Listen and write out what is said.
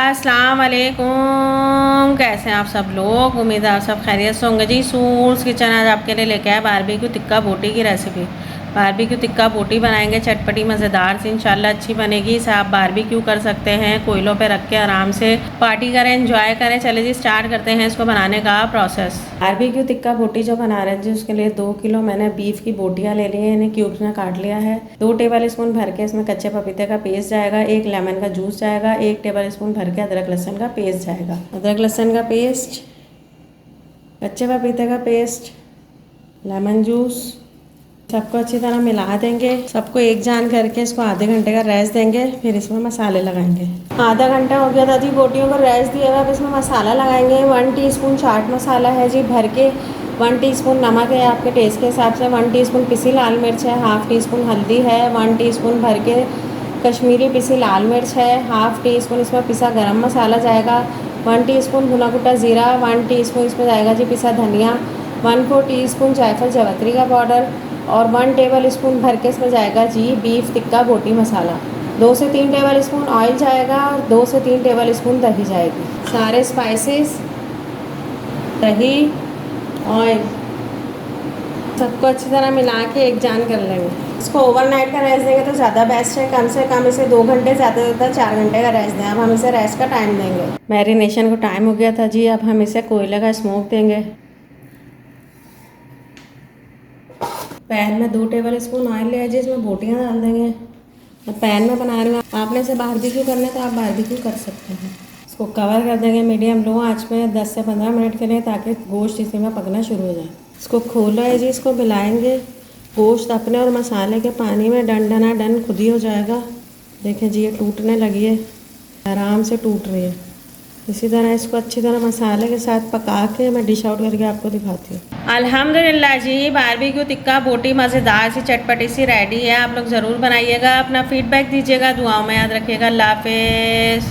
अस्सलाम वालेकुम। कैसे हैं आप सब लोग? उम्मीद है आप सब खैरियत से होंगे जी। सूट्स किचन आज आपके लिए लेके आए बारबेक्यू टिक्का बोटी की रेसिपी। बारबेक्यू टिक्का बोटी बनाएंगे, चटपटी मज़ेदार सी, इंशाल्लाह अच्छी बनेगी। इसे आप बारबेक्यू कर सकते हैं, कोयलों पे रख के आराम से पार्टी करें, एंजॉय करें। चले जी स्टार्ट करते हैं इसको बनाने का प्रोसेस। बारबेक्यू टिक्का बोटी जो बना रहे हैं जी, उसके लिए 2 किलो मैंने बीफ की बोटियाँ ले ली हैं, इन्हें क्यूब्स में काट लिया है। 2 टेबल स्पून भर के इसमें कच्चे पपीते का पेस्ट जाएगा, 1 लेमन का जूस जाएगा, 1 टेबल स्पून भर के अदरक लहसुन का पेस्ट जाएगा। अदरक लहसुन का पेस्ट, कच्चे पपीते का पेस्ट, लेमन जूस, सबको अच्छी तरह मिला देंगे। सबको एक जान करके इसको आधे घंटे का रेस्ट देंगे, फिर इसमें मसाले लगाएंगे। आधा घंटा हो गया था जी बोटियों को रेस्ट दिया हुआ। अब इसमें मसाला लगाएंगे। 1 टीस्पून चाट मसाला है जी भर के, 1 टीस्पून नमक है आपके टेस्ट के हिसाब से, 1 टीस्पून पिसी लाल मिर्च है, हाफ टीस्पून हल्दी है, 1 टीस्पून भर के कश्मीरी पिसी लाल मिर्च है, हाफ टीस्पून इसमें पिसा गरम मसाला जाएगा, 1 टीस्पून भुना कुटा ज़ीरा, 1 टीस्पून इसमें जाएगा जी पिसा धनिया, 1/4 टीस्पून जायफल जावित्री का पाउडर और 1 टेबल स्पून भर के इसमें जाएगा जी बीफ टिक्का बोटी मसाला। 2 से 3 टेबल स्पून ऑयल जाएगा और 2 से 3 टेबल स्पून दही जाएगी। सारे स्पाइसेस, दही, ऑयल सबको अच्छी तरह मिला के एक जान कर लेंगे। इसको ओवरनाइट का रेस्ट देंगे तो ज़्यादा बेस्ट है। कम से कम इसे 2 घंटे, ज़्यादा से ज़्यादा 4 घंटे का रेस्ट दें। अब हम इसे रेस्ट का टाइम देंगे। मैरिनेशन को टाइम हो गया था जी, अब हम इसे कोयले का स्मोक देंगे। पैन में 2 टेबल स्पून ऑयल लिया जी, इसमें बोटियाँ डाल देंगे। मैं पैन में बना रही हूँ, आपने इसे बारबेक्यू करना है तो आप बारबेक्यू कर सकते हैं। इसको कवर कर देंगे मीडियम लो आंच में 10 से 15 मिनट के लिए, ताकि गोश्त इसी में पकना शुरू हो जाए। इसको खोला है जी, इसको मिलाएंगे। गोश्त अपने और मसाले के पानी में डन खुद ही हो जाएगा। देखें जी ये टूटने लगी है, आराम से टूट रही है। इसी तरह इसको अच्छी तरह मसाले के साथ पका के मैं डिश आउट करके आपको दिखाती हूँ। अल्हम्दुलिल्लाह जी बारबेक्यू टिक्का बोटी मज़ेदार सी चटपटी सी रेडी है। आप लोग ज़रूर बनाइएगा, अपना फीडबैक दीजिएगा, दुआओं में याद रखिएगा। अल्लाह हाफ़िज़।